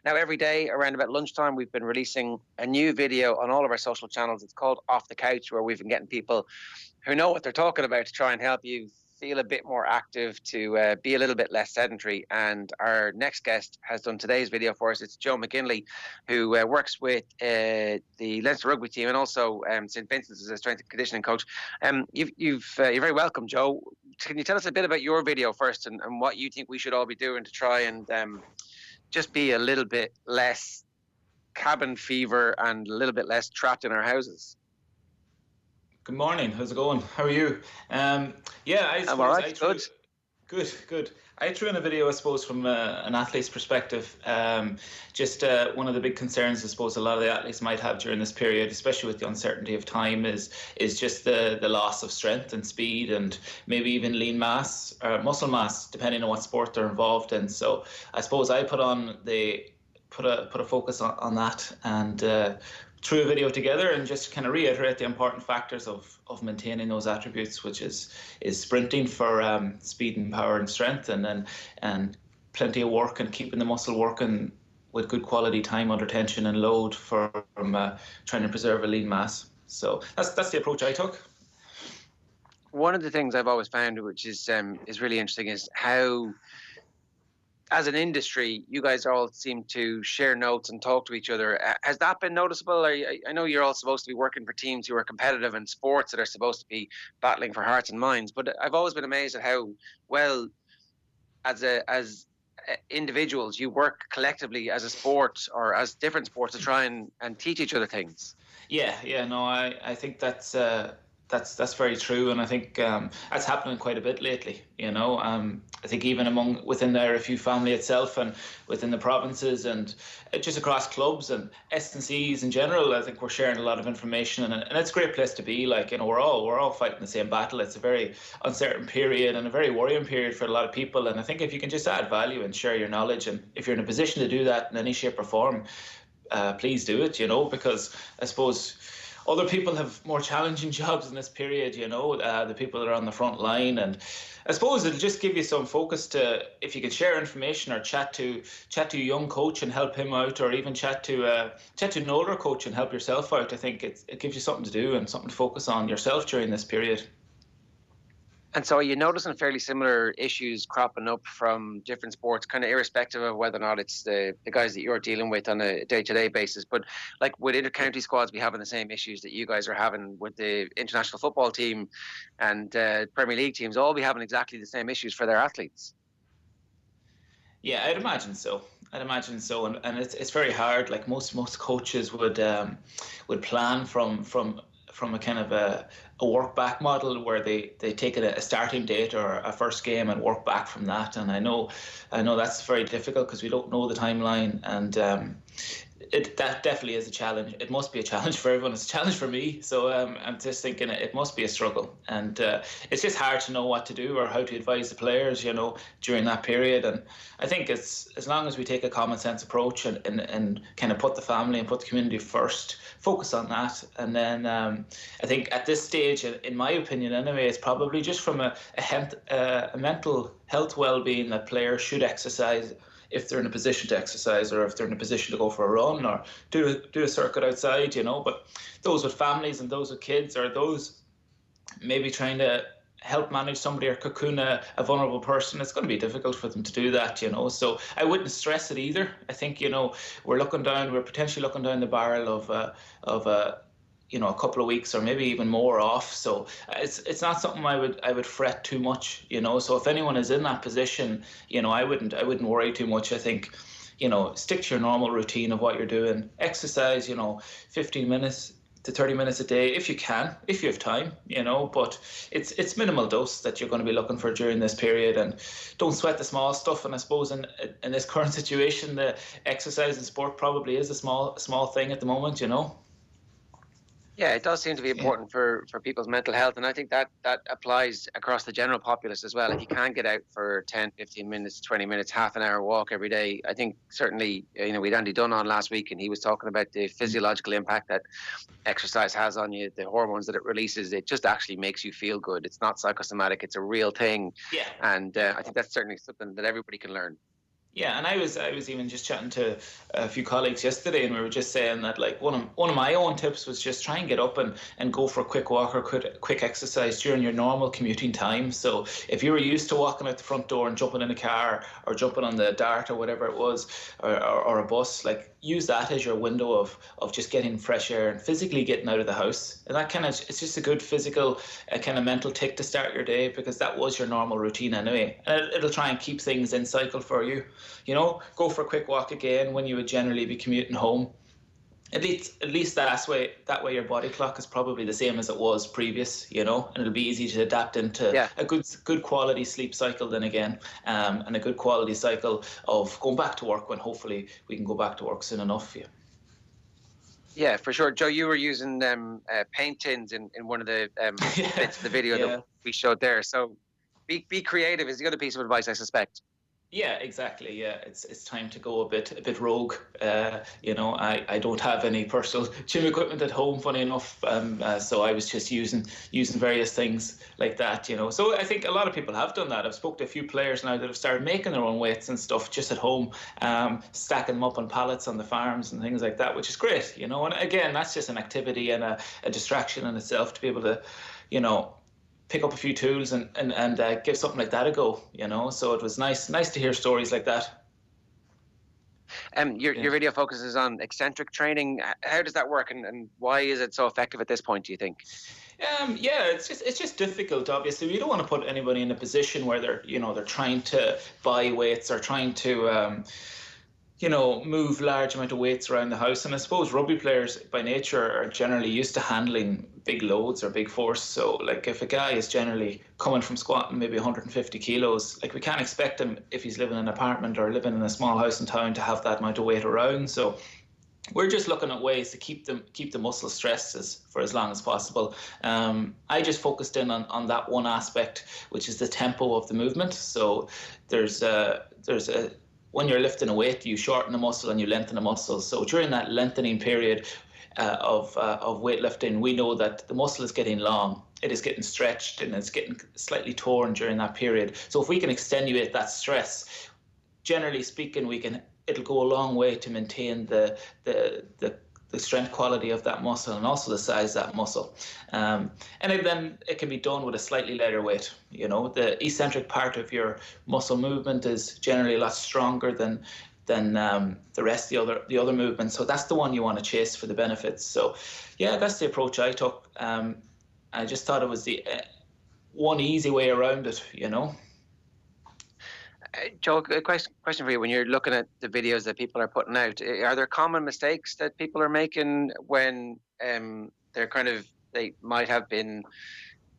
Now, every day around about lunchtime, we've been releasing a new video on all of our social channels. It's called Off the Couch, where we've been getting people who know what they're talking about to try and help you feel a bit more active, to be a little bit less sedentary. And our next guest has done today's video for us. It's Joe McGinley, who works with the Leinster Rugby team and also St Vincent as a strength and conditioning coach. You're very welcome, Joe. Can you tell us a bit about your video first, and what you think we should all be doing to try and just be a little bit less cabin fever and a little bit less trapped in our houses? Good morning. How's it going? How are you? I'm all right. Good. I threw in a video, I suppose, from an athlete's perspective. One of the big concerns, I suppose, a lot of the athletes might have during this period, especially with the uncertainty of time, is just the loss of strength and speed, and maybe even lean mass or muscle mass, depending on what sport they're involved in. So I suppose I put a focus on that, and threw a video together and just kind of reiterate the important factors of maintaining those attributes, which is sprinting for speed and power and strength, and plenty of work and keeping the muscle working with good quality time under tension and load from trying to preserve a lean mass. So that's the approach I took. One of the things I've always found, which is really interesting, is how, as an industry, you guys all seem to share notes and talk to each other. Has that been noticeable? I know you're all supposed to be working for teams who are competitive in sports that are supposed to be battling for hearts and minds, but I've always been amazed at how well, as individuals, you work collectively as a sport or as different sports to try and teach each other things. I think that's very true, and I think that's happening quite a bit lately. I think even within the RFU family itself, and within the provinces, and just across clubs and S&Cs in general, I think we're sharing a lot of information, and it's a great place to be. We're all fighting the same battle. It's a very uncertain period and a very worrying period for a lot of people. And I think if you can just add value and share your knowledge, and if you're in a position to do that in any shape or form, please do it. Because I suppose other people have more challenging jobs in this period, the people that are on the front line. And I suppose it'll just give you some focus to, if you can share information or chat to a young coach and help him out, or even chat to an older coach and help yourself out. I think it gives you something to do and something to focus on yourself during this period. And so are you noticing fairly similar issues cropping up from different sports, kind of irrespective of whether or not it's the guys that you're dealing with on a day-to-day basis? But like, would inter-county squads be having the same issues that you guys are having with the international football team and Premier League teams, all be having exactly the same issues for their athletes? Yeah, I'd imagine so. And it's very hard. Like most coaches would plan from a kind of a work back model, where they take a starting date or a first game and work back from that. And I know that's very difficult because we don't know the timeline, and that definitely is a challenge. It must be a challenge for everyone. It's a challenge for me. So I'm just thinking it must be a struggle, and it's just hard to know what to do or how to advise the players, during that period. And I think it's, as long as we take a common sense approach and kind of put the family and put the community first, focus on that. And then I think at this stage, in my opinion anyway, it's probably just from a mental health well-being that players should exercise if they're in a position to exercise, or if they're in a position to go for a run or do a circuit outside, But those with families and those with kids, or those maybe trying to help manage somebody or cocoon a vulnerable person, it's going to be difficult for them to do that, So I wouldn't stress it either. I think, we're potentially looking down the barrel of a couple of weeks or maybe even more off. So it's not something I would fret too much, So if anyone is in that position, I wouldn't worry too much. I think, stick to your normal routine of what you're doing. Exercise, 15 minutes to 30 minutes a day if you can, if you have time, but it's minimal dose that you're going to be looking for during this period. And don't sweat the small stuff. And I suppose in this current situation, the exercise and sport probably is a small thing at the moment, Yeah, it does seem to be important for people's mental health. And I think that applies across the general populace as well. If you can't get out for 10, 15 minutes, 20 minutes, half an hour walk every day, I think certainly, we had Andy Dunn on last week, and he was talking about the physiological impact that exercise has on you, the hormones that it releases. It just actually makes you feel good. It's not psychosomatic. It's a real thing. Yeah. And I think that's certainly something that everybody can learn. Yeah, and I was even just chatting to a few colleagues yesterday, and we were just saying that like one of my own tips was just try and get up and go for a quick walk or quick exercise during your normal commuting time. So if you were used to walking out the front door and jumping in a car or jumping on the dart or whatever it was, or a bus, like use that as your window of just getting fresh air and physically getting out of the house. And that kind of, it's just a good physical kind of mental tick to start your day, because that was your normal routine anyway, and it'll try and keep things in cycle for you. You know, go for a quick walk again when you would generally be commuting home. At least that way your body clock is probably the same as it was previous, you know, and it'll be easy to adapt into a good quality sleep cycle then again, and a good quality cycle of going back to work when hopefully we can go back to work soon enough for you. Yeah, for sure. Joe, you were using paint tins in one of the bits of the video that we showed there. So be creative is the other piece of advice, I suspect. Yeah, exactly. Yeah, it's time to go a bit rogue. You know, I don't have any personal gym equipment at home, funny enough. So I was just using various things like that. You know, so I think a lot of people have done that. I've spoke to a few players now that have started making their own weights and stuff just at home, stacking them up on pallets on the farms and things like that, which is great. You know, and again, that's just an activity and a distraction in itself to be able to, you know, pick up a few tools and give something like that a go, you know. So it was nice to hear stories like that. Your video focuses on eccentric training. How does that work, and why is it so effective at this point, do you think? Yeah, it's just difficult. Obviously, we don't want to put anybody in a position where they're trying to buy weights or trying to you know, move large amount of weights around the house. And I suppose rugby players by nature are generally used to handling big loads or big force. So like if a guy is generally coming from squatting maybe 150 kilos, like we can't expect him, if he's living in an apartment or living in a small house in town, to have that amount of weight around. So we're just looking at ways to keep the muscle stressed for as long as possible. I just focused in on that one aspect, which is the tempo of the movement. So there's a when you're lifting a weight, you shorten the muscle and you lengthen the muscle. So during that lengthening period of weightlifting, we know that the muscle is getting long. It is getting stretched and it's getting slightly torn during that period. So if we can extenuate that stress, generally speaking, it'll go a long way to maintain the strength quality of that muscle and also the size of that muscle. And then it can be done with a slightly lighter weight. You know, the eccentric part of your muscle movement is generally a lot stronger than the rest of the other movements. So that's the one you want to chase for the benefits. So yeah, that's the approach I took. I just thought it was the one easy way around it, you know. Joe, a question for you. When you're looking at the videos that people are putting out, are there common mistakes that people are making when they might have been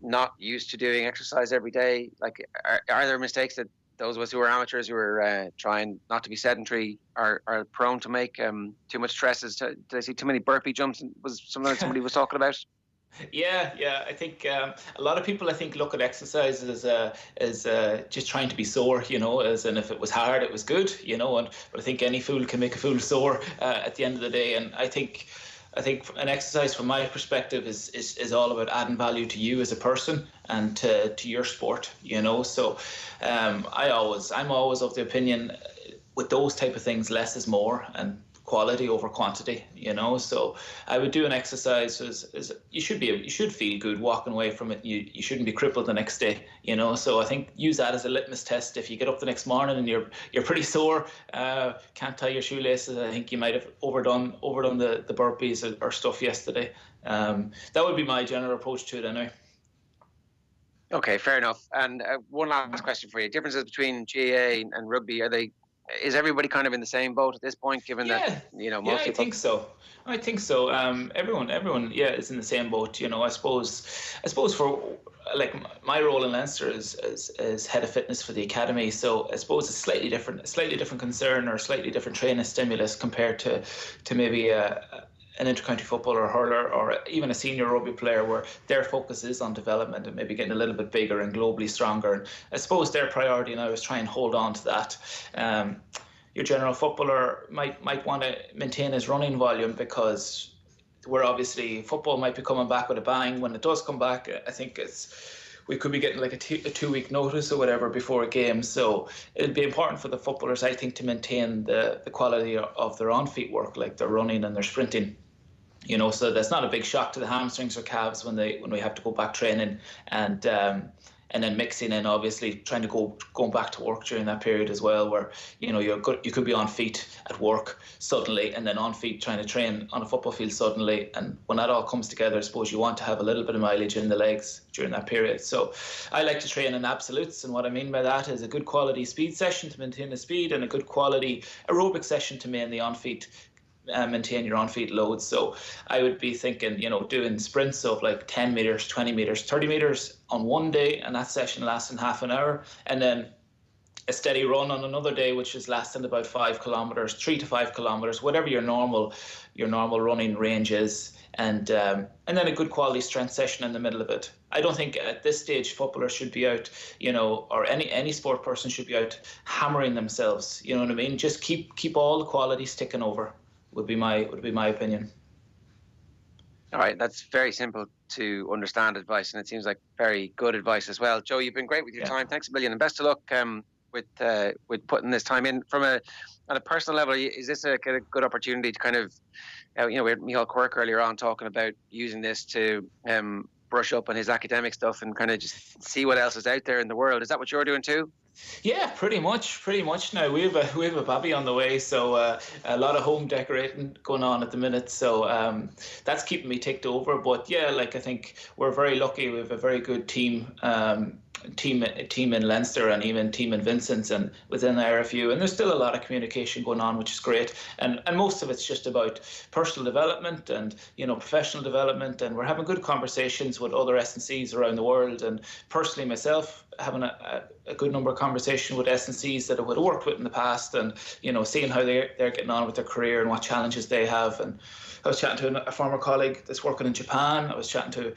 not used to doing exercise every day? Like, are there mistakes that those of us who are amateurs, who are trying not to be sedentary, are prone to make? Too much stresses? Did I see too many burpee jumps? Was something that somebody was talking about? Yeah. I think a lot of people, I think, look at exercise as just trying to be sore, you know, as in if it was hard, it was good, you know. But I think any fool can make a fool sore at the end of the day. And I think an exercise, from my perspective, is all about adding value to you as a person and to your sport, you know. So I'm always of the opinion with those type of things, less is more, and quality over quantity, you know. So I would do an exercise as you should feel good walking away from it. You shouldn't be crippled the next day, you know. So I think use that as a litmus test. If you get up the next morning and you're pretty sore, can't tie your shoelaces, I think you might have overdone the burpees or stuff yesterday. That would be my general approach to it anyway. Okay, fair enough. And one last question for you: differences between GAA and rugby, is everybody kind of in the same boat at this point, given that, you know, most people? I think so. Everyone, is in the same boat. You know, I suppose for like my role in Leinster is head of fitness for the academy. So I suppose it's slightly different concern or slightly different training stimulus compared to maybe an intercounty footballer or hurler or even a senior rugby player, where their focus is on development and maybe getting a little bit bigger and globally stronger. And I suppose their priority now is try and hold on to that. Your general footballer might want to maintain his running volume, because we're obviously, football might be coming back with a bang. When it does come back, I think we could be getting like a 2 week notice or whatever before a game. So it'd be important for the footballers, I think, to maintain the quality of their on-feet work, like their running and their sprinting. So that's not a big shock to the hamstrings or calves when we have to go back training, and then mixing in, obviously trying to going back to work during that period as well, where you could be on feet at work suddenly, and then on feet trying to train on a football field suddenly. And when that all comes together, I suppose you want to have a little bit of mileage in the legs during that period. So I like to train in absolutes, and what I mean by that is a good quality speed session to maintain the speed, and a good quality aerobic session to maintain your on-feet loads. So I would be thinking, doing sprints of like 10 meters, 20 meters, 30 meters on one day, and that session lasting half an hour, and then a steady run on another day, which is lasting about 5 kilometers, 3 to 5 kilometers, whatever your normal running range is, and then a good quality strength session in the middle of it. I don't think at this stage footballers should be out, or any sport person should be out hammering themselves. You know what I mean? Just keep all the qualities ticking over. Would be my opinion. All right, that's very simple to understand advice, and it seems like very good advice as well. Joe, you've been great with your time. Thanks a million, and best of luck with putting this time in. On a personal level, is this a kind of good opportunity to kind of, we had Michael Quirk earlier on talking about using this to brush up on his academic stuff and kind of just see what else is out there in the world. Is that what you're doing too? Yeah, pretty much now. We have a baby on the way, so a lot of home decorating going on at the minute, so that's keeping me ticked over. But yeah, I think we're very lucky. We have a very good team in Leinster, and even team in Vincent and within the RFU, and there's still a lot of communication going on, which is great, and most of it's just about personal development and professional development, and we're having good conversations with other S&Cs around the world, and personally myself having a good number of conversations with S&Cs that I would have worked with in the past, and seeing how they're getting on with their career and what challenges they have. And I was chatting to a former colleague that's working in Japan. I was chatting to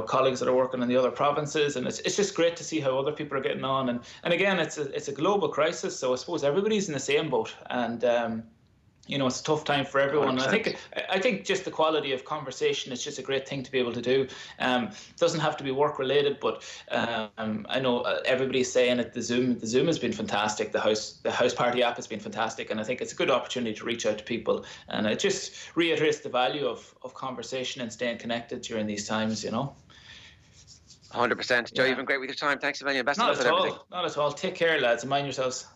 colleagues that are working in the other provinces, and it's just great to see how other people are getting on. And again, it's a global crisis, so I suppose everybody's in the same boat, and it's a tough time for everyone. 100%. I think just the quality of conversation is just a great thing to be able to do. It doesn't have to be work related, but I know everybody's saying it. The Zoom has been fantastic. The house party app has been fantastic, and I think it's a good opportunity to reach out to people. And it just reiterates the value of conversation and staying connected during these times. 100%. Joe, you've been great with your time. Thanks a million. Best of luck with everything. Not at all. Take care, lads, and mind yourselves.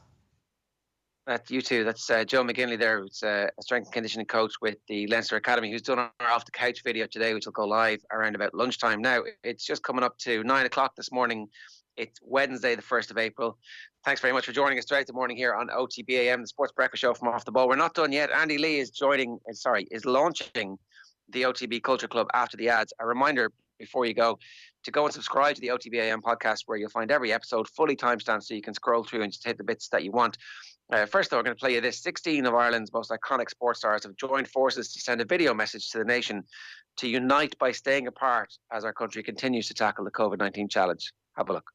You too. That's Joe McGinley there, who's a strength and conditioning coach with the Leinster Academy, who's done our Off the Couch video today, which will go live around about lunchtime. Now, it's just coming up to 9 o'clock this morning. It's Wednesday, the 1st of April. Thanks very much for joining us throughout the morning here on OTB AM, the Sports Breakfast Show from Off the Ball. We're not done yet. Andy Lee is launching the OTB Culture Club after the ads. A reminder before you go to go and subscribe to the OTB AM podcast, where you'll find every episode fully timestamped so you can scroll through and just hit the bits that you want. First, though, we're going to play you this. 16 of Ireland's most iconic sports stars have joined forces to send a video message to the nation to unite by staying apart as our country continues to tackle the COVID-19 challenge. Have a look.